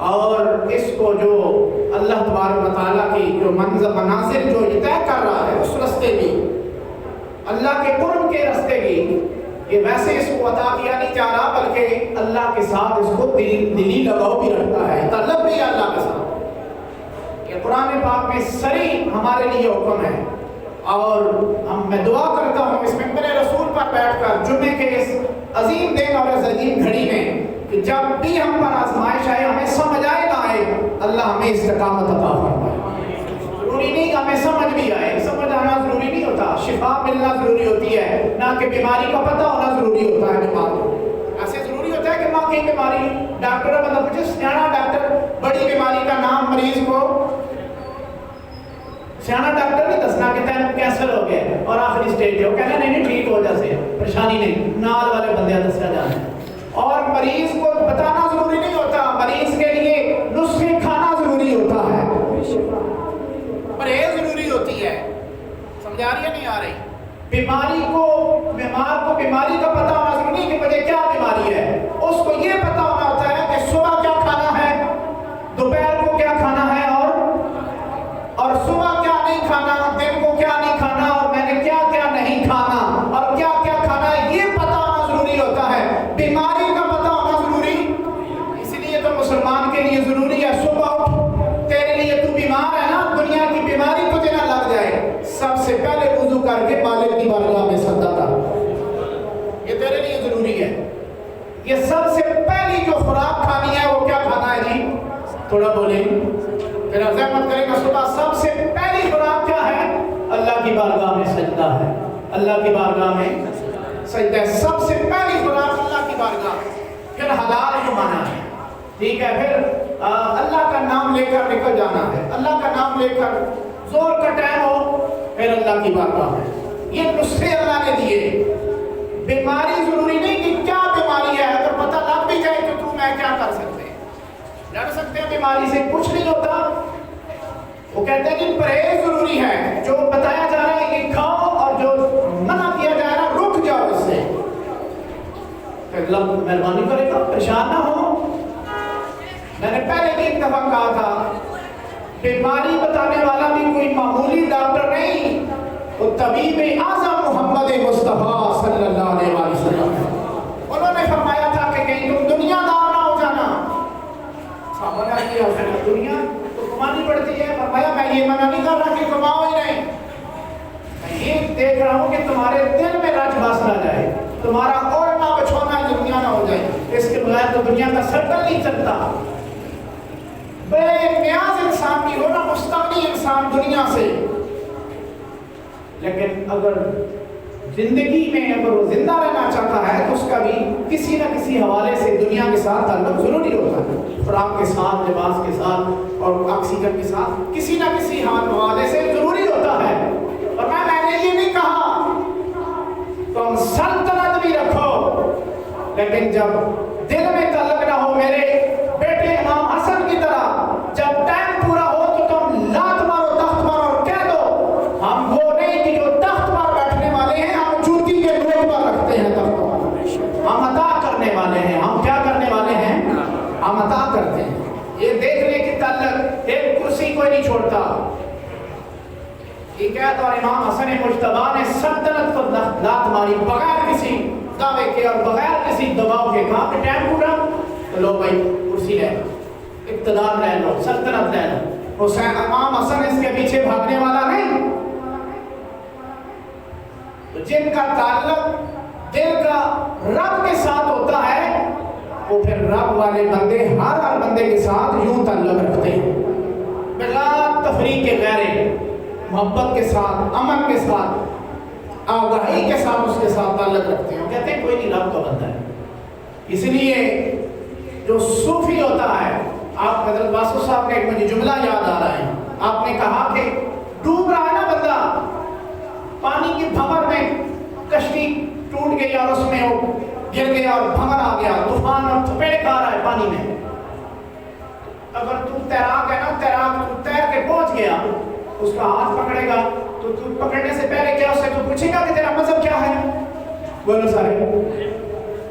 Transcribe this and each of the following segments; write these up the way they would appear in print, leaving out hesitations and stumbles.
اور اس کو جو اللہ تبارک و تعالیٰ کی جو منازل جو طے کر رہا ہے اس رستے کی، اللہ کے قرب کے رستے کی، یہ ویسے اس کو عطا کیا نہیں جا رہا بلکہ اللہ کے ساتھ اس کو دلی لگاؤ بھی رکھتا ہے، تعلق بھی ہے اللہ کے ساتھ۔ یہ قرآن پاک میں صریح ہمارے لیے حکم ہے، اور میں دعا کرتا ہوں اس ممبر رسول پر بیٹھ کر جمعے کے اس عظیم دن اور اس عظیم گھڑی میں کہ جب بھی ہم پر آزمائش آئے، ہمیں سمجھ آئے نہ آئے، اللہ ہمیں استقامت عطا فرمائے۔ ضروری نہیں کہ ہمیں سمجھ بھی آئے، سمجھ آنا ضروری نہیں ہوتا، شفا ملنا ضروری ہوتی ہے، نہ کہ بیماری کا پتہ ہونا ضروری ہوتا ہے بیمار کو۔ ایسے ضروری ہوتا ہے کہ ماں کی بیماری ڈاکٹر بندہ پوچھے، سیاح ڈاکٹر بڑی بیماری کا نام مریض کو سیاح ڈاکٹر نہیں دسنا کہ تین کینسر ہو گیا اور آخری سٹیج ہے، وہ کہنا نہیں ٹھیک ہو جیسے پریشانی نہیں، نال والے بندے دسیا جانا ہے۔ اور مریض کو بتانا ضروری نہیں ہوتا، مریض کے لیے نسخے کھانا ضروری ہوتا ہے، پرہیز ضروری ہوتی ہے۔ سمجھ آ رہی ہے نہیں آ رہی؟ بیماری کو، بیمار کو بیماری کا پتہ ہونا ضروری نہیں کہ مجھے کیا بیماری ہے، اس کو یہ پتہ ہونا ہوتا ہے کہ صبح کیا کھانا ہے، دوپہر کو کیا کھانا ہے، اور صبح کیا نہیں کھانا، دن کو کیا نہیں کھانا، اور میں نے کیا کیا نہیں کھانا اور کیا کیا کھانا ہے، یہ پتہ ہونا ضروری ہوتا ہے۔ بیماری کا پتہ ہونا ضروری، اس لیے تو مسلمان کے لیے ضروری ہے صبح اٹھ، تیرے لیے تو بیمار ہے نا، دنیا کی بیماری تجھے نہ لگ جائے، سب سے پہلے وضو کر کے مالک کی بارگاہ میں سجدہ کر، یہ تیرے لیے ضروری ہے۔ یہ سب سے پہلی جو خوراک کھانی ہے وہ کیا کھانا ہے جی؟ تھوڑا بولیں پھر زحمت کریں گا۔ صبح سب سے پہلی خوراک کیا ہے؟ اللہ کی بارگاہ میں سجدہ ہے، اللہ کی بارگاہ میں سجدہ ہے، سب سے پہلی خوراک اللہ کی بارگاہ، پھر حلال کمانا ہے، ٹھیک ہے، پھر اللہ کا نام لے کر نکل جانا ہے، اللہ کا نام لے کر زور کا ٹائم ہو، پھر اللہ کی بارگاہ ہے۔ یہ نسخے اللہ نے دیے۔ بیماری ضروری نہیں کہ کیا بیماری ہے، اگر پتہ لگ بھی جائے کہ تو میں کیا کر سکتے ہیں، لڑ سکتے ہیں بیماری سے، کچھ نہیں ہوتا۔ وہ کہتے ہیں کہ پرہیز ضروری ہے، جو بتایا جا رہا ہے کہ کھاؤ اور جو منع کیا جا رہا ہے رک جاؤ اس سے، اللہ مہربانی کرے گا، پریشان نہ ہو۔ میں نے پہلے بھی ایک دفعہ کہا تھا، بیماری بتانے والا بھی کوئی معمولی ڈاکٹر نہیں، وہ طبیب اعظم محمد مصطفیٰ صلی اللہ علیہ وسلم، انہوں نے فرمایا تھا کہ کہیں تم دنیا دار نہ ہو جانا۔ صحابہ نے کیا دنیا تو کمانی پڑتی ہے، فرمایا میں یہ منع نہیں کر رہا کہ کماؤ ہی نہیں، میں یہ دیکھ رہا ہوں کہ تمہارے دل میں رچ بس نہ جائے، تمہارا اوڑھنا بچھونا دنیا نہ ہو جائے، اس کے بغیر تو دنیا کا سرکل نہیں چلتا۔ بے نیاز انسان کی ہونا، مستغنی انسان دنیا سے، لیکن اگر زندگی میں اگر وہ زندہ رہنا چاہتا ہے تو اس کا بھی کسی نہ کسی حوالے سے دنیا کے ساتھ تعلق ضروری ہوتا ہے، خوراک کے ساتھ، لباس کے ساتھ اور آکسیجن کے ساتھ کسی نہ کسی حوالے سے ضروری ہوتا ہے۔ اور میں نے یہ نہیں کہا تم سلطنت بھی رکھو، لیکن جب دل میں تعلق نہ ہو، میرے بیٹے امام حسن کی طرح جب ٹائم پورا ہو تو تم لات مارو تخت پر اور کہہ دو ہم وہ نہیں کہ جو تخت پر بیٹھنے والے ہیں، ہم جوتی کے نوک پر رکھتے ہیں تخت پر، ہم عطا کرنے والے ہیں، ہم کیا کرنے والے ہیں؟ ہم عطا کرتے ہیں۔ یہ دیکھنے کی تعلق، ایک کرسی کوئی نہیں چھوڑتا، ٹھیک ہے، اور امام حسن مجتبیٰ نے سلطنت کو لات ماری بغیر کسی دعوے کے اور بغیر کسی دباؤ کے، کہا کہ ٹائم پورا تو لو بھائی کرسی لے لو، اقتدار لے لو، سلطنت لے لو۔ حسین امام حسن اس کے پیچھے بھاگنے والا نہیں۔ تو جن کا تعلق دل کا رب کے ساتھ ہوتا ہے، وہ پھر رب والے بندے ہر بندے کے ساتھ یوں تعلق رکھتے ہیں، بلا تفریق کے غیر، محبت کے ساتھ، امن کے ساتھ، آگاہی کے ساتھ اس کے ساتھ تعلق رکھتے ہیں، کہتے ہیں کوئی نہیں رب کا بندہ ہے۔ اس لیے جو صوفی ہوتا ہے، آپ حضرت واسو صاحب نے ایک مجھے جملہ یاد آ رہا ہے، آپ نے کہا کہ ڈوب رہا ہے نا بندہ پانی کی بھنور میں، کشتی ٹوٹ گئی اور اس میں وہ گر گیا اور بھنور آ گیا، طوفان اور تھپیڑ کھا رہا ہے پانی میں، اگر تو تیراک ہے نا، تیراک تو تیر کے پہنچ گیا، اس کا ہاتھ پکڑے گا تو پکڑنے سے پہلے کیا اس سے تو پوچھے گا کہ تیرا مذہب کیا ہے؟ بولو سارے،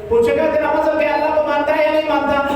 پوچھے گا تیرا مذہب کیا، اللہ کو مانتا ہے یا نہیں مانتا؟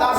10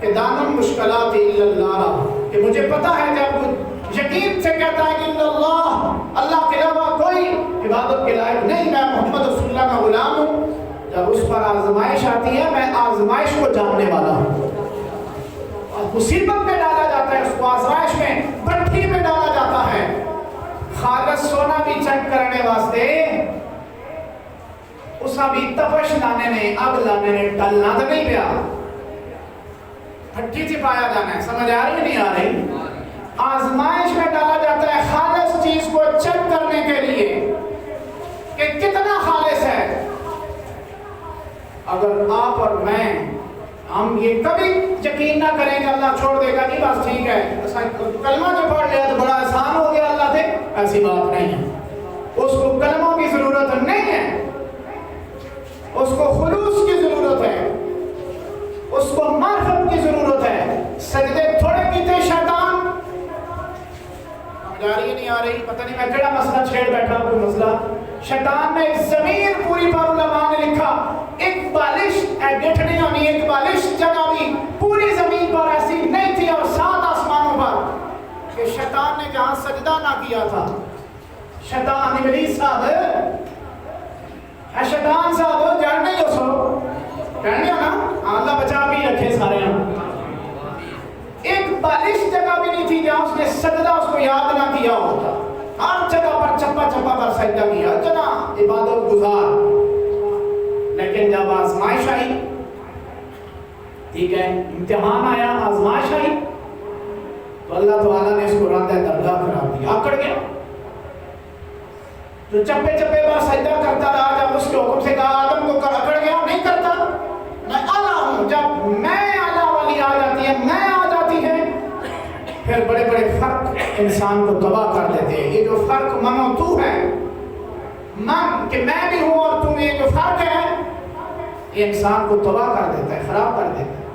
کہ دانم مشکلات الا اللہ، کہ مجھے پتا ہے جب یقین سے کہتا ہے کہ اللہ، اللہ کے علاوہ کوئی عبادت کے لائق نہیں، میں محمد رسول اللہ کا غلام ہوں، جب اس پر آزمائش آتی ہے میں آزمائش کو جاننے والا ہوں، اور مصیبت میں ڈالا جاتا ہے، اس کو آزمائش میں بھٹی میں ڈالا جاتا ہے، خالص سونا بھی چیک کرنے واسطے اس بھی تپش لانے نے، اگ لانے نے ڈالنا تو نہیں پیا، بھٹی سے پایا جانا ہے۔ سمجھ آ رہی نہیں آ رہی؟ آزمائش میں ڈالا جاتا ہے خالص چیز کو چیک کرنے کے لیے کہ کتنا خالص ہے۔ اگر آپ اور میں ہم یہ کبھی یقین نہ کریں کہ اللہ چھوڑ دے گا، نہیں بس ٹھیک ہے کلمہ جو پڑھ لیا تو بڑا آسان ہو گیا اللہ سے، ایسی بات نہیں ہے۔ اس کو کلموں کی ضرورت نہیں ہے، اس کو خلوص کی ضرورت ہے، اس کو معرفت کی ضرورت ہے۔ سجدے تھوڑے کیتے شیطان، جا رہی نہیں آ رہی، پتہ نہیں میں کیڑا مسئلہ چھیڑ بیٹھا، کوئی مسئلہ۔ شیطان نے ایک زمین پوری پر علماء نے لکھا، ایک بالش گٹھنی ہونی، ایک بالش جگہ بھی پوری زمین پر ایسی نہیں تھی اور 7 آسمانوں پر کہ شیطان نے جہاں سجدہ نہ کیا تھا، شیطان ابلیس صاحب ہے، شیطان صاحب جاننے ہو سو جاننے ہو نا، اللہ بچا بھی رکھے سارے ہم، ایک بالش جگہ بھی نہیں تھی جہاں اس نے سجدہ اس کو یاد نہ کیا ہوتا، ہر جگہ پر چپا چپا پر سجدہ کیا، اتنا عبادت گزار۔ لیکن جب آزمائش آئی، ٹھیک ہے امتحان آیا، آزمائش آئی، تو اللہ تعالیٰ نے اس کو رندہ درگاہ قرار دیا، اکڑ گیا، جو چپے چپے پر سجدہ کرتا رہا، جب اس کے حکم سے کہا آدم کو کر، اکڑ گیا، نہیں کرتا، میں اعلیٰ ہوں، جب میں اعلیٰ والی آ جاتی ہے، میں آ جاتی ہے، پھر بڑے بڑے فرق انسان کو تباہ کر دیتے ہیں۔ یہ جو فرق من و تو ہے، من کہ میں بھی ہوں اور تم، یہ جو فرق ہے یہ انسان کو تباہ کر دیتا ہے، خراب کر دیتا ہے۔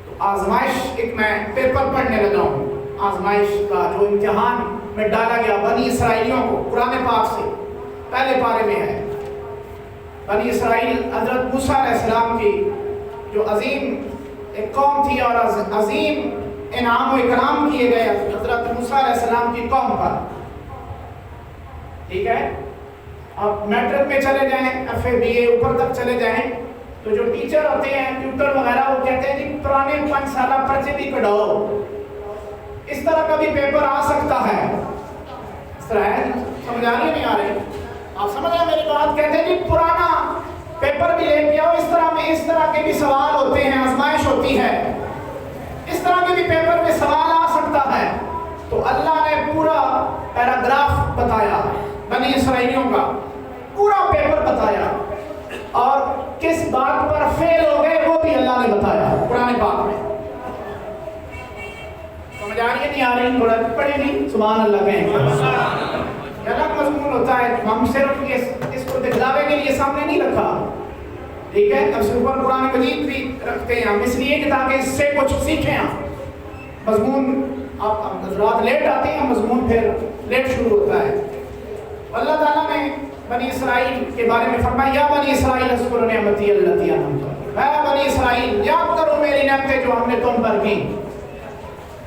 تو آزمائش، ایک میں پیپر پڑھنے لگا ہوں، آزمائش کا جو امتحان میں ڈالا گیا بنی اسرائیلیوں کو، قرآن پاک سے پہلے پارے میں ہے۔ بنی اسرائیل حضرت موسیٰ علیہ السلام کی جو عظیم ایک قوم تھی اور عظیم انعام و اکرام کیے گئے حضرت موسیٰ علیہ السلام کی قوم پر، ٹھیک ہے۔ اب میٹرک میں چلے جائیں، ایف اے بی اے اوپر تک چلے جائیں تو جو ٹیچر ہوتے ہیں، ٹیوٹر وغیرہ، وہ کہتے ہیں جی پرانے 5 سالہ پرچے بھی کਢاؤ، اس طرح کا بھی پیپر آ سکتا ہے، اس طرح ہے، سمجھ آ رہی نہیں آ رہی؟ آپ سمجھ رہے ہیں میری بات؟ کہتے ہیں جی پرانا پیپر بھی لے کے آؤ، اس طرح میں اس طرح کے بھی سوال ہوتے ہیں، آزمائش ہوتی ہے، اس طرح کے بھی پیپر میں سوال آ سکتا ہے۔ تو اللہ نے پورا پیراگراف بتایا بنی اسرائیلیوں کا، پورا پیپر بتایا، اور کس بات پر فیل ہو گئے وہ بھی اللہ نے بتایا قرآن پاک میں۔ سمجھ آ رہی ہے نہیں آ رہی؟ تھوڑا پڑھے نہیں، سبحان اللہ کہیں، الگ مضمون ہوتا ہے، ہم صرف اس کو دکھلاوے کے لیے سامنے نہیں رکھا، ٹھیک ہے، اب سے اوپر قرآن مجید بھی رکھتے ہیں ہم اس لیے کہ تاکہ اس سے کچھ سیکھیں ہم۔ مضمون آپ رات لیٹ آتے ہیں، مضمون پھر لیٹ شروع ہوتا ہے۔ اللہ تعالیٰ نے بنی اسرائیل کے بارے میں فرمایا، یا بنی اسرائیل اذکروا نعمتی التی انعمت علیکم، اے بنی اسرائیل یاد کرو میری نعمتیں جو ہم نے تم پر کی۔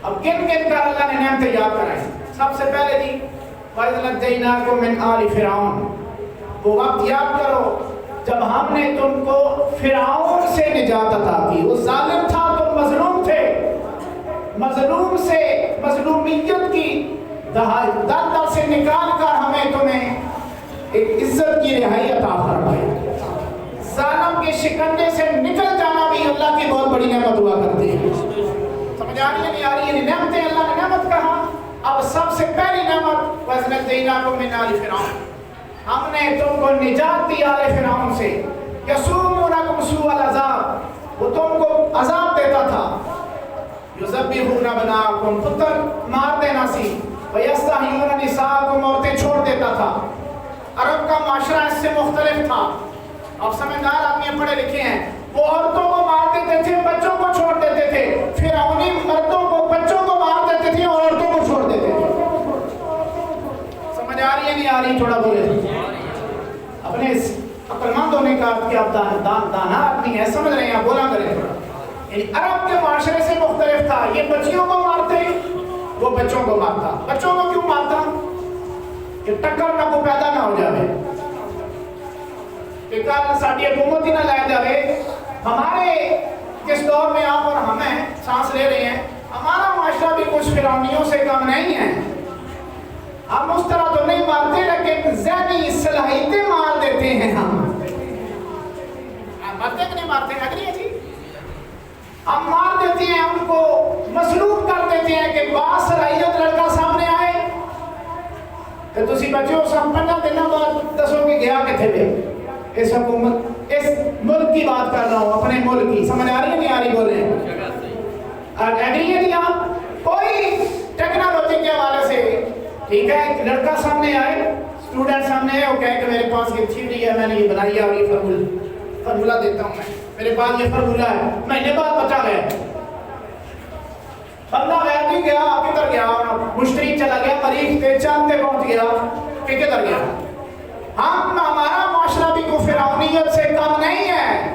اب کن کن کا اللہ نے نعمتیں یاد کرائیں؟ سب سے پہلے دی وَإِذْ نَجَّيْنَاكُم مِّنْ آلِ فِرْعَوْنَ، وہ وقت یاد کرو جب ہم نے تم کو فرعون سے نجات عطا کی، وہ ظالم تھا، تم مظلوم تھے، مظلوم سے مظلومیت کی دلدل سے نکال کر ہمیں تمہیں ایک عزت کی رہائی عطا فرمائی۔ ظالم کے شکنجے سے نکل جانا بھی اللہ کی بہت بڑی نعمت ہوا کرتی ہے۔ سمجھ آ رہی ہے نہیں آ رہی ہے؟ نعمتیں اللہ نے نعمت کہا، اب سب سے پہلی نعمت وَإِذْ نَجَّيْنَاكُم مِّنْ آلِ فِرْعَوْنَ، ہم نے تم کو نجات دی آل فرعون سے۔ یسومونکم سوء العذاب، وہ تم کو عذاب دیتا تھا، یذبحون ابناءکم، پتر مار دینا سی، ویستحیون نساءکم، عورتیں چھوڑ دیتا تھا۔ عرب کا معاشرہ اس سے مختلف تھا، اب سمجھدار آدمی پڑھے لکھے ہیں، وہ عورتوں کو مار دیتے تھے، بچوں کو چھوڑ دیتے تھے، فرعونی مردوں کو بچوں کو مار دیتے تھے اور عورتوں کو چھوڑ دیتے تھے۔ سمجھ آ رہی ہے نہیں آ رہی؟ تھوڑا بولے اپنے عقل مند ہونے کا کہ آپ دانا آدمی ہے، سمجھ رہے ہیں، آپ بولا کریں تھوڑا۔ یعنی عرب کے معاشرے سے مختلف تھا. یہ بچیوں کو مارتے, وہ بچوں کو مارتا. بچوں کو کیوں مارتا؟ کہ ٹکر نہ کو پیدا نہ ہو جائے, کہ کل ساڑی حکومت ہی نہ لائے جائے. ہمارے جس دور میں آپ اور ہمیں سانس لے رہے ہیں, ہمارا معاشرہ بھی کچھ فرعونیوں سے کم نہیں ہے. ہم اس طرح تو نہیں مارتے, لیکن ذہنی صلاحیتیں مار دیتے ہیں. ہم مارتے کہ نہیں مارتے؟ اگلی ہے جی, ہم مار دیتے ہیں, ہم کو مسلوب کر دیتے ہیں کہ باصلاحیت لڑکا سامنے آئے کہ تسی بچوں سب 15 دن بعد دسو کہ گیا کتنے پہ. اس حکومت, اس ملک کی بات کر رہا ہوں, اپنے ملک کی. سمجھ آ رہی ہے نہیں آ رہی؟ بول رہے ہیں ایگری ہے. یہاں کوئی ٹیکنالوجی کے حوالے سے, ٹھیک ہے, ایک لڑکا سامنے آئے, اسٹوڈنٹ سامنے آئے, وہ کہے کہ میرے پاس یہ تھیوری ہے, میں نے یہ بنائی ہے, اور یہ فارمولہ دیتا ہوں, میرے پاس یہ فارمولہ ہے, مہینے بعد بچا گیا. بندہ غیر بھی گیا, کدھر گیا, مشتری چلا گیا, مریخ کے چاند پہ پہنچ گیا, کہ کدھر گیا. ہم, ہمارا معاشرہ بھی کوئی فرعونیت سے کم نہیں ہے.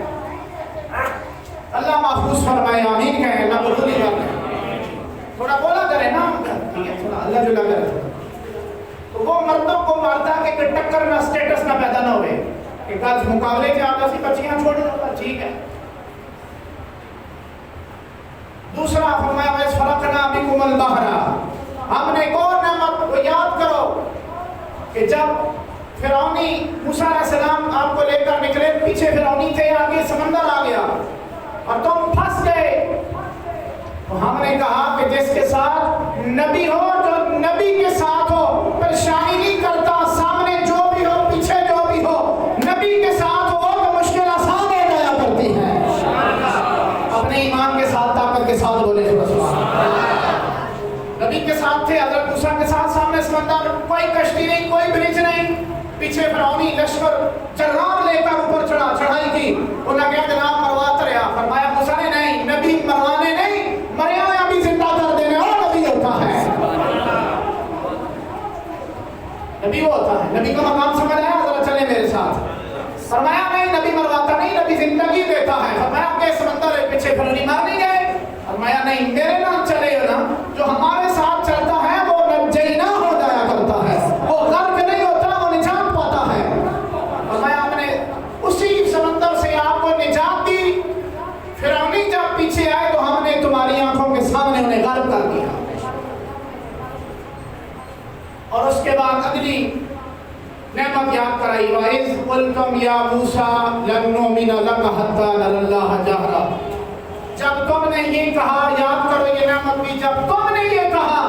اللہ محفوظ فرمائے, آمین کہیں. اللہ بولو نہیں کرے, تھوڑا بولا کرے نا, ٹھیک ہے, تھوڑا اللہ جلا کرے. تو وہ مردوں کو مارتا کہ ٹکر نہ سٹیٹس نہ پیدا نہ ہوئے, کہ کل مقابلے کے آتا سی بچیاں چھوڑ دیتا, ٹھیک ہے. دوسرا فرمایا وَإِذْ بِكُمُ الْبَحْرَ, ہم نے ایک اور نعمت کو یاد کرو کہ جب فرعونی موسیٰ علیہ السلام آپ کو لے کر نکلے, پیچھے فرعونی تھے, آگے سمندر آ گیا اور تم پھنس گئے. تو ہم نے کہا کہ جس کے ساتھ نبی ہو, جو نبی کے ساتھ ہو, پریشانی نہیں کرتا, سامنے جو بھی ہو, پیچھے جو بھی ہو, نبی کے ساتھ ہو تو مشکل آسان ہو جایا کرتی ہے. اپنے ایمان کے ساتھ, طاقت کے ساتھ بولے نبی کے ساتھ تھے. حضرت موسیٰ کے ساتھ سامنے سمندر, کوئی کشتی نہیں, کوئی برج نہیں, پیچھے فرعونی لشکر جرار لے کر اوپر چڑھائی کی. انہوں نے کہا جناب مرواتا رہا. فرمایا موسیٰ نے نہیں, نبی مروانے نہیں, مریا یا بھی زندہ کر دینے اور نبی ہوتا ہے. نبی وہ ہوتا ہے, نبی کا مقام سمجھ آیا؟ ذرا چلے میرے ساتھ. فرمایا نہیں, نبی مرواتا نہیں, نبی زندگی دیتا ہے. فرمایا کہ سمندر ہے, پیچھے فرعونی مار نہیں گئے. فرمایا نہیں, میرے نام چلے ہو نا, جو ہمارے ساتھ چلتا ہے وہ نجینا ہو جایا کرتا ہے, وہ غرق نہیں ہوتا, وہ نجات پاتا ہے. فرمایا ہم نے اسی سمندر سے آپ کو نجات دی. فرعونی جب پیچھے آئے تو ہم نے تمہاری آنکھوں کے سامنے انہیں غرق کر دیا. اور اس کے بعد اگلی نعمت یاد کرائی, وَإِذْ قُلْتُمْ يَا مُوسَىٰ لَن نُؤْمِنَ لَكَ حَتَّىٰ نَرَى اللَّهَ جَهْرًا. جب تم نے یہ کہا, یاد کرو یہ نعمت بھی, جب تم نے یہ کہا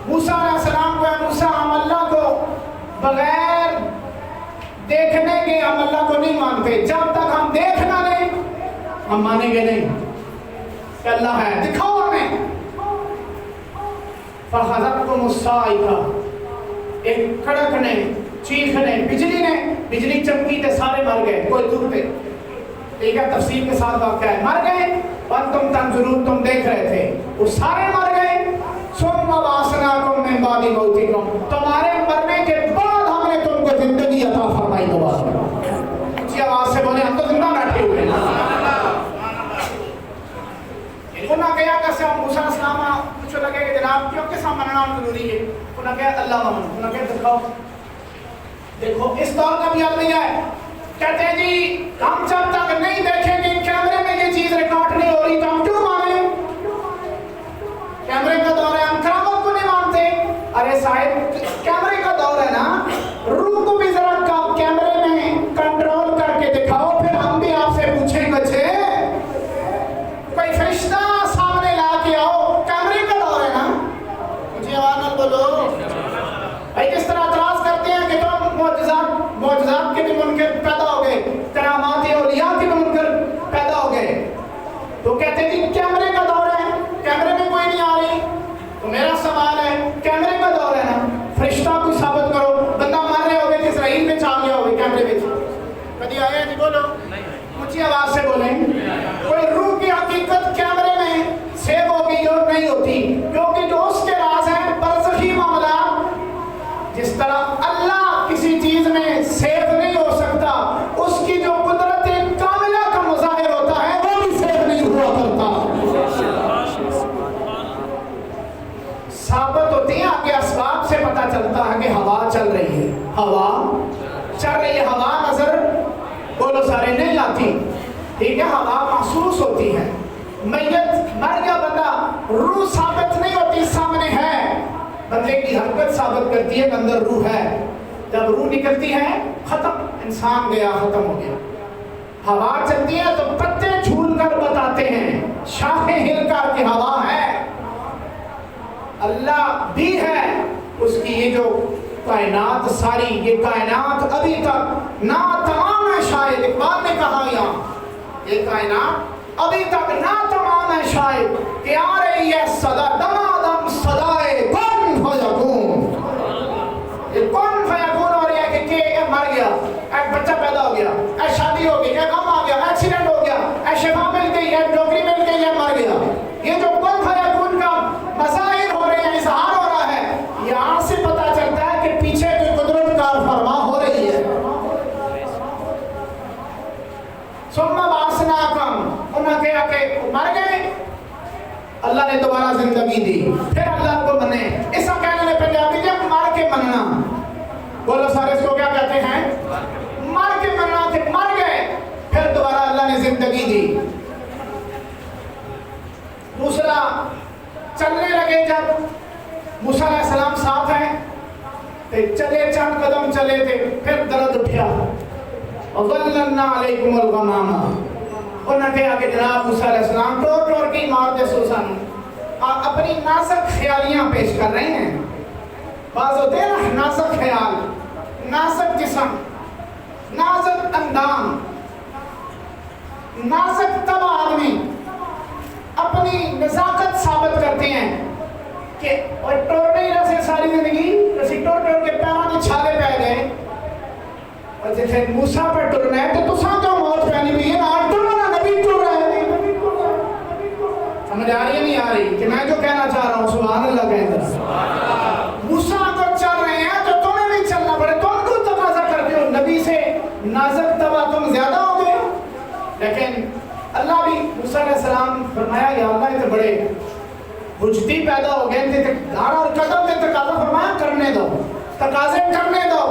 موسیٰ علیہ السلام کو, موسیٰ ہم اللہ کو بغیر دیکھنے کے ہم اللہ کو نہیں مانتے, جب تک ہم دیکھ نہ لیں ہم مانیں گے نہیں کہ اللہ ہے, دکھاؤ ہمیں. فَأَخَذَتْكُمُ الصَّاعِقَةُ, ایک کڑکنے, چیخنے, بجلی چمکی تے سارے مر گئے, کوئی دور پہ, ٹھیک ہے, تفصیل کے ساتھ واقعہ ہے, مر گئے. وَأَنْتُمْ تَنْظُرُونَ, تم دیکھ رہے تھے, وہ سارے مر گئے. ثُمَّ بَعَثْنَاكُم مِّن بَعْدِ مَوْتِكُمْ, تمہارے مرنے کے بعد ہم نے تم کو زندگی عطا فرمائی. دوبارہ اونچی آواز سے بولے, ہم تو زندہ بیٹھے ہوئے ہیں. انہوں نے کہا کہ موسیٰ علیہ السلام کچھ لگے کہ جناب کیوں کس ہم مننا ضروری ہے. انہوں نے کہا اللہ من, انہوں نے کہا دکھاؤ, دیکھو اس دور کا بھی حل نہیں ہے. کہتے ہیں جی ہم جب تک نہیں دیکھیں گے کیمرے میں یہ چیز ریکارڈ نہیں ہو رہی تو ہم کیوں مانیں؟ کیمرے کا دور ہے, ہم کرامت کو نہیں مانتے. ارے صاحب کیمرے کا دور ہے نا, روح کو بھی ذرا کیمرے میں کنٹرول کر کے دکھاؤ, پھر ہم بھی آپ سے پوچھیں بچے, کوئی فرشتہ سامنے لا کے آؤ. کیمرے کا دور ہے نا, مجھے آواز نہ بولو بھائی. کس طرح اعتراض کرتے ہیں کہ تم معجزات کے بھی منکر پیدا ہو گئے, کرامات اولیاء کے بھی منکر پیدا ہو گئے. تو کہتے ہیں جی کیمرے کا دور ہے, کیمرے میں کوئی نہیں آ رہی. تو میرا سوال ہے, کیمرے کا دور ہے نا, فرشتہ کوئی ثابت کرو. بندہ مار رہے ہوگے, اسرائیل میں چھا گیا ہوگے کیمرے میں, کبھی آیا جی بولو, اونچی آواز سے بولیں. کوئی روح کی حقیقت کیمرے میں سیو ہوگی اور نہیں ہوتی, کیونکہ جو اس کے راز ہیں برزخی معاملات, جس کے اسباب سے پتہ چلتا ہے کہ ہوا چل رہی ہے، ہوا چل رہی ہے۔ ہوا نظر بولو سارے نہیں آتی، ٹھیک ہے، ہوا محسوس ہوتی ہے۔ میت مر گیا بندہ، روح ثابت نہیں ہوتی، سامنے ہے، بندے کی حرکت ثابت کرتی ہے کہ اندر روح ہے۔ جب روح نکلتی ہے ختم، انسان گیا، ختم ہو گیا۔ ہوا چلتی ہے تو پتے جھول کر بتاتے ہیں، شاخیں ہل کر کہ ہوا ہے۔ اللہ بھی ہے، اس کی یہ جو کائنات ساری، یہ کائنات ابھی تک نہ تمام ہے شاید، اقبال نے کہا یہاں یہ کائنات ابھی تک نہ تمام ہے شاید، کہ آ رہی ہے صدا دمادم صدائے کن فیکون۔ یہ کن فیکون ہو رہی ہے کہ مر گیا، ایک بچہ پیدا ہو گیا، ایک شادی ہو گئی، ایک غم آ گیا، ایکسیڈنٹ ہو گیا، ایک شفا مل گئی، ایک نوکری مل گئی، یہ مر گیا۔ یہ جو کن فیکون کا مظاہر ہو رہے ہیں، اظہار ہو رہا ہے، یہاں سے پتہ چلتا ہے کہ پیچھے کوئی قدرت کار فرما ہو رہی ہے۔ ثم بعثناکم، انہوں نے کہا کہ مر گئے، اللہ نے دوبارہ زندگی دی، پھر اللہ کو منے۔ ایسا کہنے نے پنجابی جب مر کے مننا، بولو سارے اس کو کیا کہتے ہیں؟ مر کے مننا، کہ مر گئے پھر دوبارہ اللہ نے زندگی دی۔ دوسرا، چلنے لگے جب موسیٰ علیہ السلام ساتھ ہیں، چلے چند قدم چلے تھے، پھر درد اٹھیا، وَظَلَّلْنَا عَلَيْكُمُ الْغَمَامَ۔ انہوں نے کہا کہ جناب موسیٰ علیہ السلام ٹور ٹور کی مار دے سوسن، اپنی نازک خیالیاں پیش کر رہے ہیں۔ بعض ہوتے ہیں نا نازک خیال، نازک جسم، نازک اندام، نازک طبع آدمی اپنی نزاکت ثابت کرتے ہیں کہ اور ٹورنے ہی رہے ساری زندگی، کسی ٹور ٹور کے پیروں نے چھالے پہ گئے، اور جیسے موسیٰ پر ٹرنا ہے تو تساں جو موت پہنی بھی ہے نا، ٹرنا نبی ٹر رہے ہیں۔ سمجھ آ رہی ہے نہیں آ رہی کہ میں جو کہنا چاہ رہا ہوں؟ سبحان اللہ کہیں در موسیٰ اگر چل رہے ہیں تو تمہیں بھی چلنا پڑے، تم کو تقاضا کرتے ہو، نبی سے نازک طبع تم زیادہ ہو گئے۔ لیکن اللہ بھی موسیٰ علیہ السلام فرمایا یا اللہ یہ تو بڑے حجتی پیدا ہو گئے تھے، ہر قدم سے تقاضا فرمایا کرنے دو، تقاضے کرنے دو،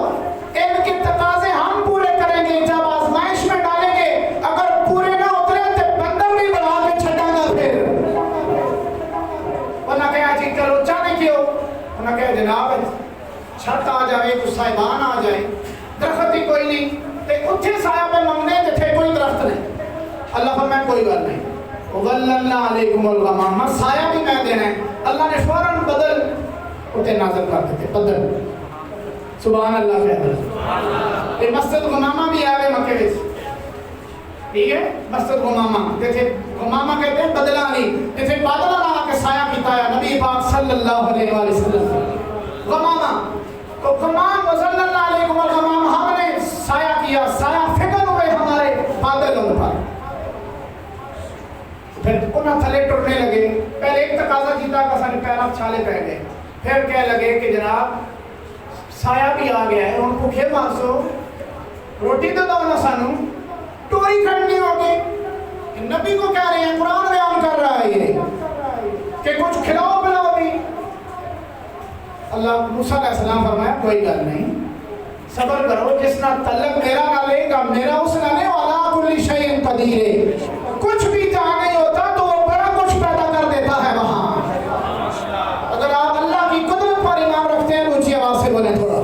ان کے تقاضے ہم پورے کریں گے، جب آزمائش میں ڈالیں گے، اگر پورے نہ اترے تو بندر بھی بڑھا کے چھٹا گا۔ پھر انہوں نے کہا جی کرو چاہنے کیوں؟ انہوں نے کہا جناب چھت آ جائے تو صاحبان آ جائے، درخت ہی کوئی نہیں، تو اتھے سایہ پہ منگنے تھے کوئی درخت نہیں۔ اللہ فرمایا کوئی بات نہیں، وَظَلَّلْنَا عَلَيْكُمُ الْغَمَامَ، سایہ بھی میں دینا ہے۔ اللہ نے فوراً بدل اتنے نازل کر دیتے، بدل۔ سبحان اللہ کہہ یہ مسجد غمامہ بھی آئے مکہ میں، ٹھیک ہے، مسجد غمامہ جیسے غمامہ کہتے ہیں بدلہ نہیں، جیسے بادلہ نہ کے سایہ کیتا ہے نبی پاک صلی اللہ علیہ وسلم۔ غمامہ تو غمام وَظَلَّلْنَا عَلَيْكُمُ الْغَمَامَ، ہم نے سایہ کیا، سایہ فکر ہوئے ہمارے بادلوں پر۔ پھر انہاں تھلے ٹرنے لگے، پہلے ایک تقاضا کیتا کہ سارے پیروں چھالے پہ گئے، پھر کہہ لگے کہ جناب سایہ بھی آ گیا ہے، ان کو کھے مارسو، روٹی تو دو نہ سانو، ٹوری کھڑنی ہوگی۔ نبی کو کہہ رہے ہیں، قرآن بیان کر رہا ہے یہ کہ کچھ کھلاؤ پلاؤ بھی۔ اللہ موسیٰ علیہ السلام فرمایا کوئی گل نہیں، صبر کرو، جس نہ تعلق میرا نہ لے گا میرا اس نہ لے، وَعَلَىٰ كُلِّ شَيْءٍ قَدِيرٌ، کچھ بھی جہاں نہیں ہوتا تو وہ بڑا کچھ پیدا کر دیتا ہے وہاں۔ اگر آپ اللہ کی قدرت پر ایمان رکھتے ہیں اونچی آواز سے بولیں تھوڑا،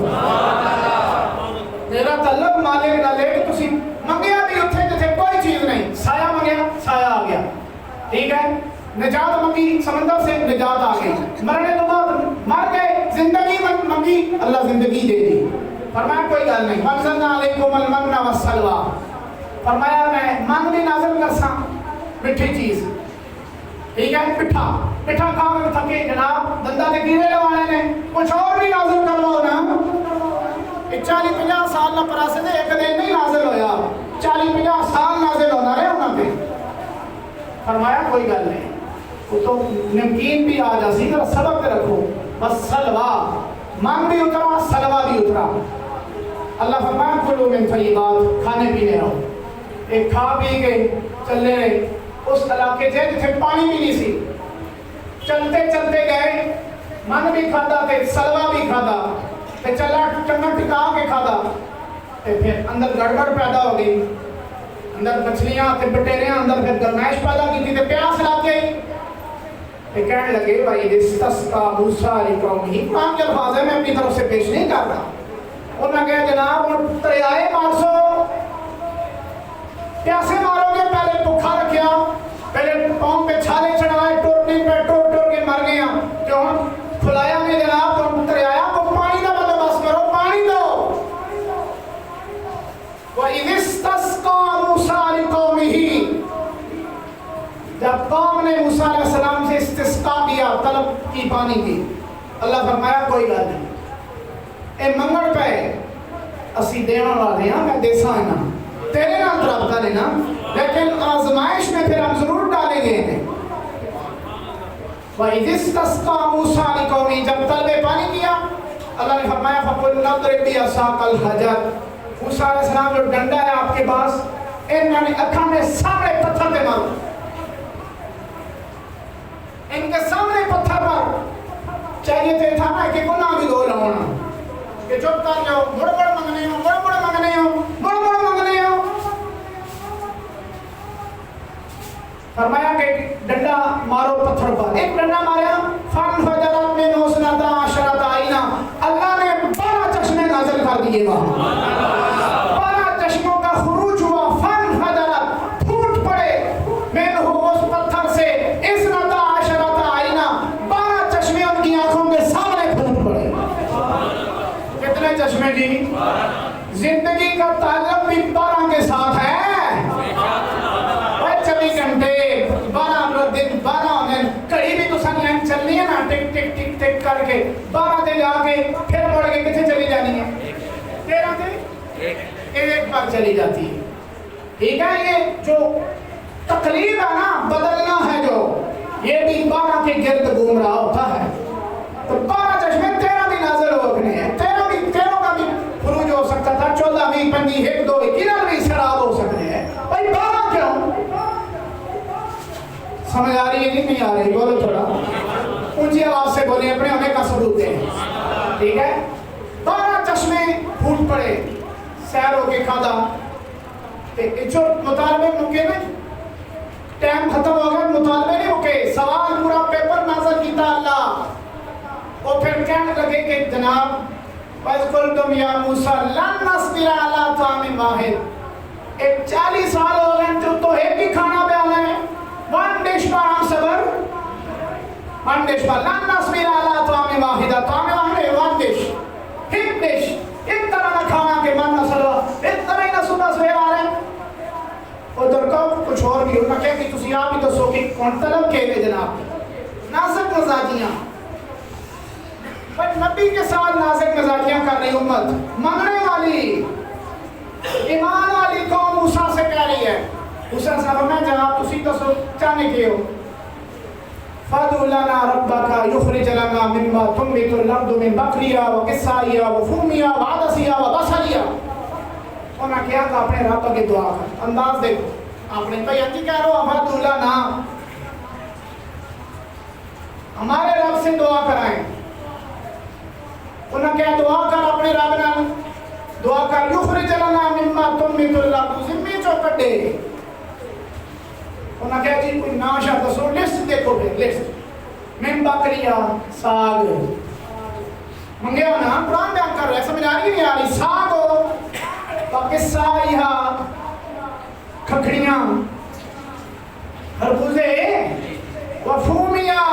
میرا تعلق مالک نہ لے کہ تسی منگیا بھی اتھے جیسے کوئی چیز نہیں، سایہ منگیا سایہ آ گیا، ٹھیک ہے، نجات منگی سمندر سے نجات آ گئی، مرنے تو بعد مر گئے، زندگی منگی اللہ زندگی دے دی۔ فرمایا کوئی گل نہیں، وَأَنزَلْنَا عَلَيْكُمُ الْمَنَّ وَالسَّلْوَىٰ، فرمایا میں من بھی نازل کرساں، مٹھی چیز، ٹھیک ہے، پٹھا پٹھا کھا کر تھکے جناب، دندہ دے کیڑے لوانے نے، کچھ اور بھی نازل کر لو نا۔ 40-50 سال نہ پراسے دے ایک دن نہیں نازل ہویا، 40-50 سال نازل ہونا رہے ہونا پہ۔ فرمایا کوئی گل نہیں، وہ تو نمکین بھی آ جا سی، ذرا سبق رکھو، بس سلوا، من بھی اترا سلوا بھی اترا۔ اللہ فرمایا کلوا من طیبات، کھانے پینے رہو۔ ایک کھا پی کے چلے رہے، اس علاقے سے جتنے پانی بھی نہیں سی، چلتے چلتے گئے من بھی کھادا تے سلوا بھی کھادا تے چلا چنگا ٹکا کے کھادا تے پھر اندر گڑبڑ پیدا ہو گئی، اندر مچھلیاں تے بٹیریاں اندر پھر گرمائش پیدا کی تھی تے پیاس لگ گئی تے کہنے لگے بھائی استسقا موسیٰ لقومہ، قرآن کے الفاظ ہے میں اپنی طرف سے پیش نہیں کر رہا، انہوں نے کہا جناب وہ دریائے مارسو، پیاسے مارو گے، پہلے بھوکا رکھیا، پہلے پاؤں پہ چھالے چڑھائے، ٹوٹنی پہ ٹوٹ ٹوٹ کے مر گیا، کیوں کھلایا نہیں جناب تو دریایا کو پانی کا بندوبست کرو، پانی دو۔ وَإِذِ اسْتَسْقَىٰ مُوسَىٰ لِقَوْمِهِ، جب قوم نے موسیٰ علیہ السلام سے استسقاء کیا، طلب کی پانی کی، اللہ فرمایا کوئی بات نہیں، اے منگڑ پہ اسی دینا والے ہیں، میں دیسا ہے نا تیرے نام رابطہ لینا، لیکن آزمائش میں پھر ہم ضرور ڈالیں گے انہیں۔ وَإِذِ اسْتَسْقَىٰ مُوسَىٰ لِقَوْمِهِ، جب طلب پانی کیا اللہ نے فرمایا فَقُلْ نَضْرِبْ بِعَصَاكَ الْحَجَرَ، موسیٰ علیہ السلام جو ڈنڈا ہے آپ کے پاس، انہوں نے اکھاں میں سامنے پتھر پہ مارو، ان کے سامنے پتھر مارو، چاہیے تھے تھا نا کہ گناہ بھی دو لونا کہ چپ کر جاؤ، بڑ بڑ منگنے ہو، بڑ بڑ منگنے ہو، بڑ بڑ منگنے ہو۔ فرمایا کہ ڈنڈا مارو پتھر پر، ایک ڈنڈا ماریا فَانْفَجَرَتْ مِنْهُ اثْنَتَا عَشْرَةَ عَيْنًا، اللہ نے 12 چشمے نازل کر دیے وہاں، 12 چشموں کا خروج ہوا، فَانْفَجَرَتْ پھوٹ پڑے مِنْهُ اس پتھر سے اثْنَتَا عَشْرَةَ عَيْنًا، 12 چشمے ان کی آنکھوں کے سامنے پھوٹ پڑے۔ کتنے چشمے جی؟ زندگی کا تعلق بھی 12 کے ساتھ ہے، 24 گھنٹے 12 دن 12 دن کڑی بھی تو سن چلنی ہے نا، ٹک ٹک ٹک ٹک کر کے 12 دن جا کے پھر مڑ کے کتنے چلی جانی ہے؟ 13 دن ایک بار چلی جاتی ہے، ٹھیک ہے۔ یہ جو تقلید ہے نا، بدلنا ہے جو، یہ بھی 12 کے گرد گھوم رہا ہوتا ہے، تو 12 چشمے 13 بھی نازل ہو اپنے ہیں، 13 کا بھی خروج ہو سکتا تھا، 14 بھی 15 1 2 کنال بھی شراب ہو سکتے ہیں، بھائی 12 کیوں؟ سمجھ آ رہی ہے کہ نہیں آ رہی؟ بولو تھوڑا اونچی آواز سے بولیں، اپنے ہونے کا ثبوت دیں، ٹھیک ہے۔ 12 چشمے پھوٹ پڑے، سیر ہو کے کھادا، جو مطالبے مکے نا، ٹائم ختم ہو گیا، مطالبے نہیں مکے، سوال پورا پیپر نازل کیتا اللہ، وہ پھر کہنے لگے کہ جناب وَإِذْ قُلْتُمْ يَا مُوسَىٰ لَن نَّصْبِرَ عَلَىٰ طَعَامٍ وَاحِدٍ، ایک 40 سال ہو گئے تو ایک ہی کھانا پہ آنا ہے، ون ڈش پر ہم صبر، ون ڈش پر لَن نَّصْبِرَ عَلَىٰ طَعَامٍ وَاحِدٍ، طعام واحد ون ڈش، ایک ڈش، ایک طرح کا کھانا کہ من نسلوا، ایک طرح ہی نہ صبح سویر آ رہے ہیں، ادھر کو کچھ اور بھی ہونا کیا کہ تسی آپ ہی دسو کہ کون طلب کے لئے جناب نازک مزاجیاں، پر نبی کے ساتھ نازک مزاجیاں کر رہی امت، منگنے والی ایمان والی قوم موسیٰ سے کہہ رہی ہے، موسیٰ صاحب میں جناب تسی دسو چاہنے کے ہو، فَادْعُ لَنَا رَبَّكَ يُخْرِجْ لَنَا مِمَّا تُنبِتُ الْأَرْضُ مِن بَقْلِهَا وَقِثَّائِهَا وَفُومِهَا وَعَدَسِهَا وَبَصَلِهَا۔ انہاں کیا کہ اپنے رب کی دعا کر، انداز دیکھو، اپنے بھائی انجی کہہ رہو فَادْعُ لَنَا، ہمارے رب سے دعا کرائیں، انہاں کیا دعا کر اپنے رب نے، دعا کر یخرج لنا مما تنبت الارض، زمین چو کٹے، انہاں کہا جی کوئی ناشا دسو، لسٹ دیکھو پھر لسٹ، من بکریا ساگ، منگے ہونا قرآن بیان کر رہے، سمجھ آ رہی نہیں آ رہی، ساگ ہو، وقصائیہا کھکڑیاں، خربوزے، وفومیا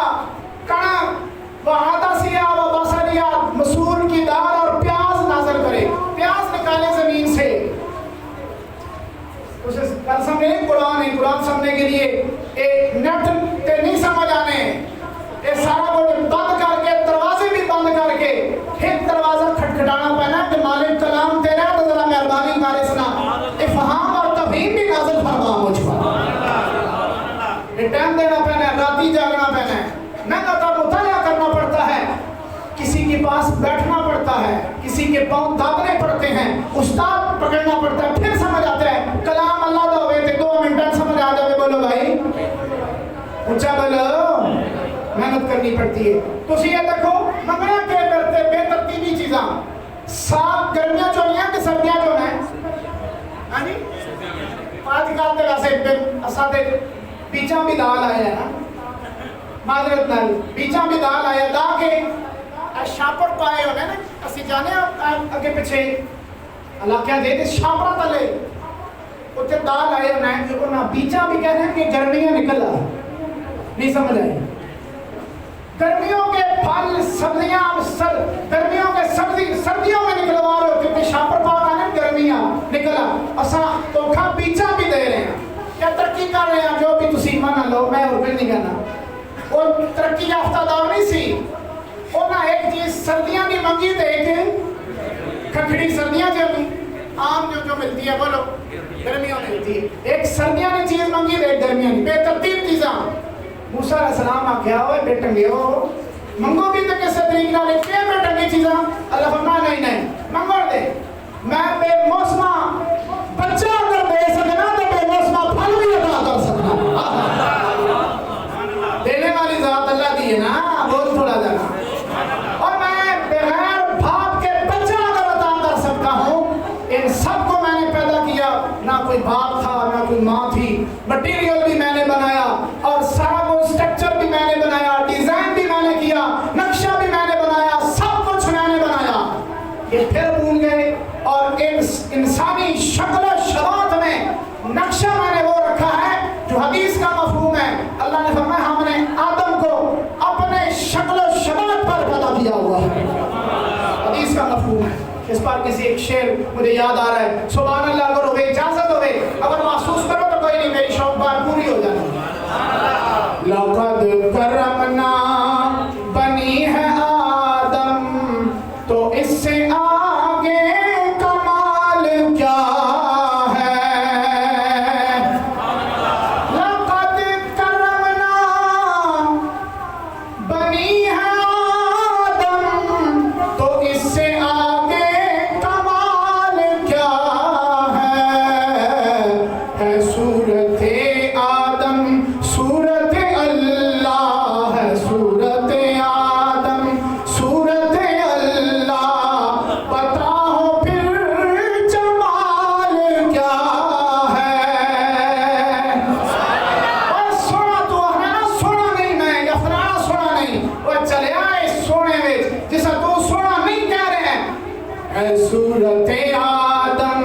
کنک، وعدسیا وبصریا مسور کی دال اور پیاز نازل کرے، پیاز نکالے زمین سے، اسے کل سمجھے قرآن ہے، قرآن سمجھنے کے لیے ایک نیٹ تے نہیں سمجھ آنے، یہ سارا بوٹ بند کر کے دروازے بھی بند کر کے پھر دروازہ کھٹکھٹانا پہنا کہ مالک کلام تیرا تو ذرا مہربانی کر اسنا افہام اور تفہیم بھی نازل فرما مجھ پر، یہ ٹائم دینا پہنا ہے، راتی جاگنا پہنا ہے، محنت اور مطالعہ کرنا پڑتا ہے، کسی کے پاس بیٹھنا پڑتا ہے، کسی کے پاؤں دابنے پڑتے ہیں، استاد پکڑنا پڑتا ہے، پھر سمجھ آتا ہے کلام اللہ دا ہوئے تھے 2 منٹ سمجھ آ جائے، بولو بھائی اچھا بولو، محنت کر کرنی پڑتی ہے. تسی یہ دیکھو منگنا کے کرتے بے ترتیبی چیزاں صاف گرمیاں جو ہیں کہ سردیاں جو ہیں. ہاں جی آج کل تے ویسے اساتے بیچاں بھی دال آیا ہے نا معذرت نال بیچاں بھی دال آیا دا کے شاپر پائے ہونے نا اسی جانے اگے پیچھے علاقے دے شاپر تلے اتنے دال آئے ہونا ہے جو انہاں بیچاں بھی کہہ رہے ہیں کہ گرمیاں نکل آ نہیں سمجھ آئی. گرمیوں کے پھل سبزیاں گرمیوں کے سردیوں میں نکلوا رہے ہو کیونکہ شاپر پاک آنے گرمیاں نکلا اساں توکھا بیچاں بھی دے رہے ہیں. کیا ترقی کر رہے ہیں جو بھی تسی مان لو میں اور نہیں کہنا وہ ترقی یافتہ دور نہیں سی. انہاں ایک چیز سردیاں بھی منگی تے ایک کھکھڑی سردیاں جو عام جو ملتی ہے بولو گرمیوں میں ملتی ہے. ایک سردیاں نے چیز منگی تے ایک گرمیاں نے بے ترتیب چیزاں. موسیٰ علیہ السلام آکھیا ہوئے بے ٹنگے ہو منگو بھی تے کسے طریقے نال کیا بے ٹنگی چیزاں. اللہ فرمایا نہیں منگو دے میں بے موسمہ بچہ اگر دے سکنا تو بے موسمہ پھل بھی عطا کر سکنا. دینے والی ذات اللہ دی ہے نا بہت تھوڑا جانا. اور میں بغیر باپ کے بچہ اگر عطا کر سکتا ہوں ان سب کو میں نے پیدا کیا. نہ کوئی باپ تھا نہ کوئی ماں تھی. مٹیریل بھی میں نے بنایا اور سارا وہ سٹرکچر بھی میں نے بنایا ڈیزائن بھی میں نے کیا نقشہ بھی میں نے بنایا سب کچھ میں نے بنایا. یہ پھر بھول گئے اور انسانی شکل و شبات میں نقشہ میں نے وہ رکھا ہے جو حدیث کا مفہوم ہے. اللہ نے فرمایا ہم نے آدم کو اپنے شکل و شبات پر پیدا کیا ہوا ہے. حدیث کا مفہوم ہے. اس پر کسی ایک شعر مجھے یاد آ رہا ہے سبحان اللہ اگر ہوئے اجازت ہوئے اگر محسوس کرو تو کوئی نہیں میری شوق بار پوری ہو جانا. لقد کرمنا بنی ہے آدم تو اس سے آگے کمال کیا ہے. لقد کرمنا بنی ہے آدم تو اس سے آگے کمال کیا ہے صورت آدم صورت اللہ ہے صورت آدم صورت اللہ بتاؤ پھر جمال کیا ہے. اور سونا تو ہے نا سونا نہیں میں یا فلانا سونا نہیں وہ چلے آئے سونے میں جسا تو سونا نہیں کہہ رہے ہیں. صورت آدم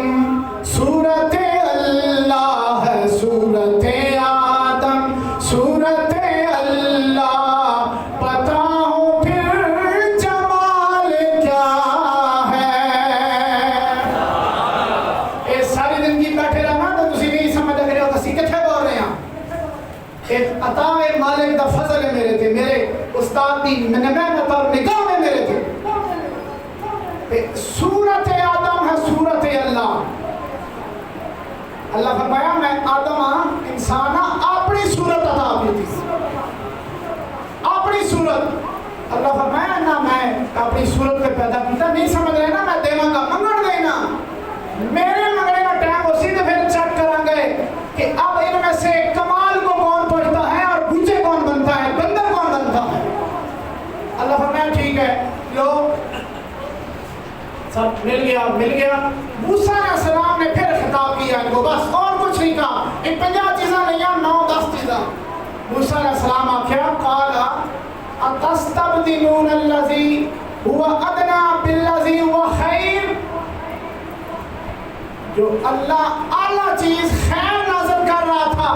صورت اللہ ہے صورت آدم صورت اللہ بتاؤ پھر جمال کیا ہے. اے ساری زندگی بیٹھے رہنا تو تسی نہیں سمجھ رہے ہو تسی کتھے بول رہے ہیں. ایک عطا مالک دا فضل ہے میرے تھے میرے استاد دی محنت اور نگاہ میں میرے تھے. صورت آدم ہے صورت اللہ. اللہ فرمایا میں آدم انسان اپنی صورت عطا کی تھی اپنی صورت. اللہ فرمایا نہ میں اپنی صورت پہ پیدا کیتا نہیں سمجھ رہے نا میں دیواں گا منگن دینا میرے منگنے کا ٹائم اسی تو پھر چیک کریں گے کہ اب ان میں سے کمال کو کون پہنچتا ہے اور بوجھے کون بنتا ہے بندر کون بنتا ہے. اللہ فرمایا ٹھیک ہے لو سب مل گیا. موسیٰ علیہ السلام نے پھر خطاب کیا ان کو بس اور کچھ نہیں کہا. ان 50 چیزاں نہیں 9-10 چیزاں. موسیٰ علیہ السلام آکھیا قال اتستبدلون الذی هو ادنی بالذی هو خیر. جو اللہ اعلیٰ چیز خیر نازل کر رہا تھا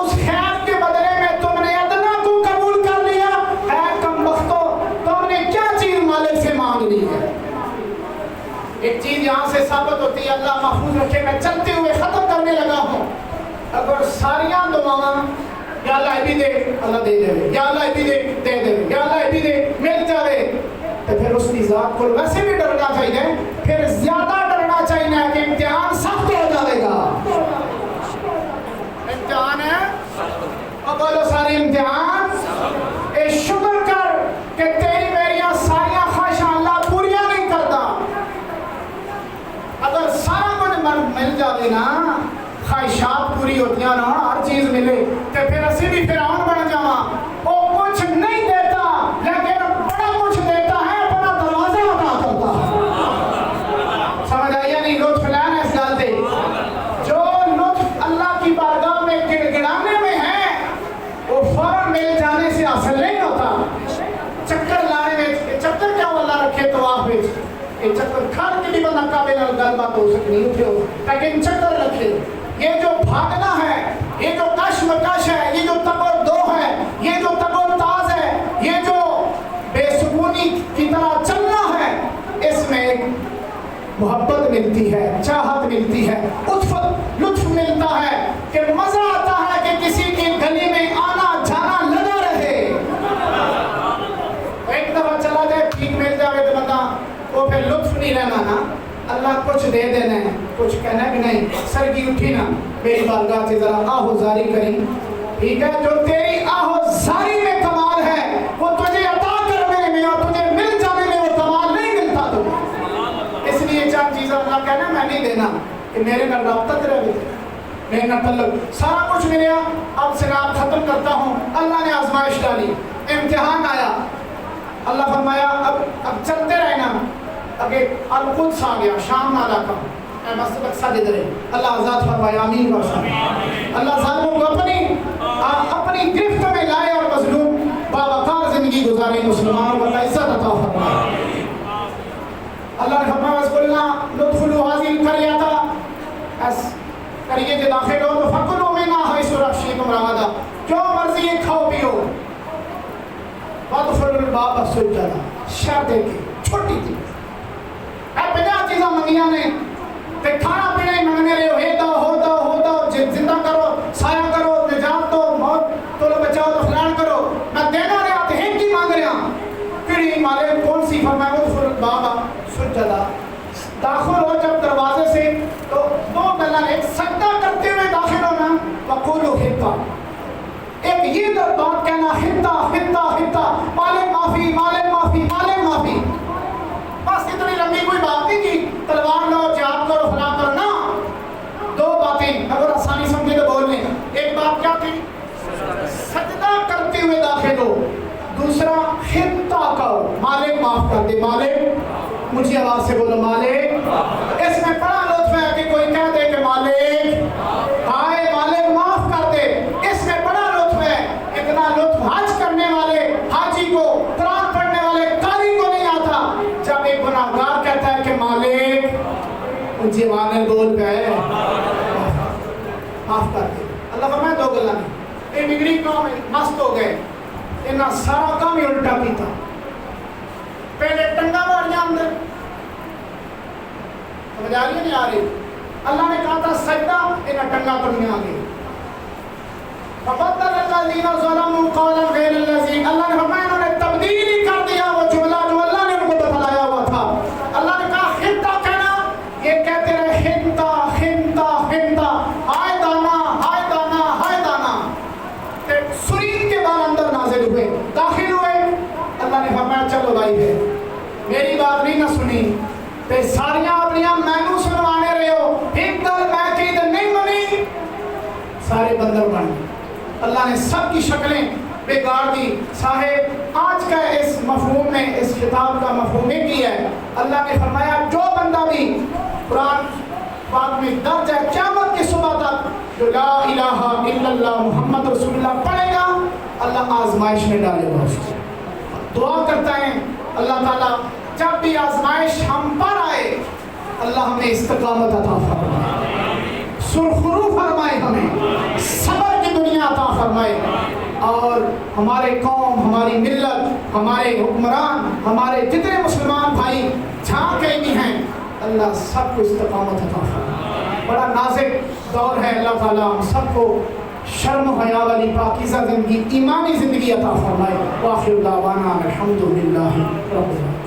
اس خیر کے بدلے میں تم نے ادنا کو قبول کر لیا. اے کم بختو تم نے کیا چیز مالک سے مانگ لی ہے. ایک چیز یہاں سے ثابت ہوتی ہے اللہ محفوظ رکھے میں چلتے ہوئے ختم کرنے لگا ہوں. اگر ساریاں دعاں یا اللہ بھی دے اللہ دے دے یا اللہ بھی دے دے یا اللہ بھی دے مل جاوے تو پھر اس کی ذات کو ویسے بھی ڈرنا چاہیے پھر زیادہ ڈرنا چاہیے کہ امتحان سخت ہو جائے گا. امتحان ہے اور بولو سارے امتحان اے شکر کر کہ تیری میریاں ساریاں خواہشاں اللہ پوریاں نہیں کرتا. اگر سارا کچھ مل جائے نا خواہشات پوری ہوتیاں نا ہر چیز ملے تو پھر اسی بھی فرعون بن جاواں. وہ کچھ نہیں دیتا کہ چکر کھان کے بھی بندہ قابل گل بات ہو سکنی اٹھے ہو لیکن چکر رکھے. یہ جو بھاگنا ہے، یہ جو کش مکش ہے، یہ جو تگ و دو ہے، یہ جو تگ و تاز ہے، یہ جو بے سکونی کی طرح چلنا ہے، اس میں ایک محبت ملتی ہے، چاہت ملتی ہے، لطف ملتا ہے کہ مزہ آتا ہے کہ کسی کی گلی میں آنا جانا لگا رہے. ایک دفعہ چلا جائے ٹھیک مل جائے تو بندہ وہ پھر لطف نہیں رہنا نا. اللہ کچھ دے دینا ہے، کچھ کہنا بھی نہیں. سر کی اٹھی نا میری بارگاہ سے ذرا آہو زاری کری. ٹھیک ہے، جو تیری آہو زاری میں کمال ہے وہ تجھے عطا کرنے میں اور تجھے مل جانے میں وہ کمال نہیں ملتا. تو اس لیے چار چیزیں اللہ کہنا میں نہیں دینا کہ میرے نال رابطہ تیرا بھی میرے نال تعلق سارا کچھ ملیا. اب سناب ختم کرتا ہوں. اللہ نے آزمائش ڈالی، امتحان آیا. اللہ فرمایا اب چلتے رہنا. اگے القدس آ گیا، شام نہ علاقہ، اے مسجد اقصی جدھر ہے. اللہ آزاد فرمایا آمین ورحمۃ. اللہ ظالموں کو اپنی گرفت میں لائے اور مظلوم باوقار زندگی گزارے. مسلمانوں کو اللہ عزت عطا فرمائے. اللہ نے فرمایا وَاسْقُلْنَا نُدْخُلُوا هَٰذِهِ الْقَرْيَةَ، اس قریے کے داخل ہو تو فَكُلُوا مِنْهَا حَيْثُ شِئْتُمْ رَغَدًا، جو مرضی ہے کھاؤ پیو. وَادْخُلُوا الْبَابَ سُجَّدًا، شرط ہے کہ چھوٹی تھی اے 50 چیزاں منگیاں نے تے کھانا پینا ہی منگنے رہے ہو. ہو دو زندہ کرو، سایہ کرو، نجات دو، موت تو لو بچاؤ تو فلان کرو. میں دینا رہا تو ہم کی مانگ رہا پھر مالے کون سی. فرمایا وَادْخُلُوا الْبَابَ سُجَّدًا، داخل ہو جب دروازے سے تو دو گلاں، ایک سجدہ کرتے ہوئے داخل ہونا، وَقُولُوا حِطَّةٌ، ایک یہ بات کہنا حِطَّہ حِطَّہ حِطَّہ، مالک معافی مالک معافی مالک معافی. بس اتنی لمبی کوئی بات نہیں کی تلوار لو جہاد کرو فلاں کرو نا. دو باتیں اگر آسانی سمجھے تو بول لیں. ایک بات کیا تھی؟ سجدہ کرتے ہوئے داخل ہو. دوسرا حِطَّہ کہو، مالک معاف کر دے. مالک، مجھے آواز سے بولو مالک. اس میں بڑا لطف ہے کہ کوئی کہہ دے کہ مالک ہائے مالک معاف کر دے. اس میں بڑا لطف ہے. اتنا لطف حج کرنے والے حاجی کو، قرآن پڑھنے والے قاری کو نہیں آتا جب ایک گناہگار کہتا ہے کہ مالک، مجھے مانے بول گئے معاف کر دے. اللہ فرمائے دو گلا نہیں، یہ بگڑی قوم مست ہو گئے، انہاں سارا کام ہی الٹا پیتا. پہلے ٹنگا ماریا اندر، سمجھ آ رہی ہے نہیں آ رہی؟ اللہ نے کہا تھا سجدہ، انہاں ٹنگا پڑھنے آ گئے. فَبَدَّلَ الَّذِينَ ظَلَمُوا قَوْلًا غَيْرَ الَّذِي، اللہ نے فرمایا انہوں نے تبدیل ہی کر دیا وہ جملہ جو اللہ نے ان کو بتلایا ہوا تھا. اللہ نے کہا حِطَّہ کہنا، یہ کہتے رہے حِنطہ حِنطہ حِنطہ، ہائے دانا ہائے دانا ہائے دانا. سرین کے بال اندر نازل ہوئے، داخل ہوئے. اللہ نے فرمایا چلو بھائی ہے میری بات نہیں نہ سنی تے ساریاں اپنیاں مینو سنوانے رہے ہو. ایک گل میں کہی تے نہیں منی، سارے بندر بن گئے. اللہ نے سب کی شکلیں بگاڑ دی. صاحب آج کا اس مفہوم میں، اس کتاب کا مفہوم ایک ہی ہے. اللہ نے فرمایا جو بندہ بھی قرآن پاک میں درج ہے قیامت کی صبح تک جو لا الہ الا اللہ محمد رسول اللہ پڑھے گا، اللہ آزمائش میں ڈالے گا. دعا کرتا ہے اللہ تعالیٰ جب بھی آزمائش ہم پر آئے اللہ ہمیں استقامت عطا فرمائے، سرخرو فرمائے، ہمیں صبر کی دنیا عطا فرمائے. اور ہمارے قوم، ہماری ملت، ہمارے حکمران، ہمارے جتنے مسلمان بھائی جہاں کہیں بھی ہیں، اللہ سب کو استقامت عطا فرمائے. بڑا نازک دور ہے. اللہ تعالیٰ ہم سب کو شرم و حیا والی پاکیزہ زندگی، ایمانی زندگی عطا فرمائے. وآخر دعوانا الحمدللہ رب العالمین.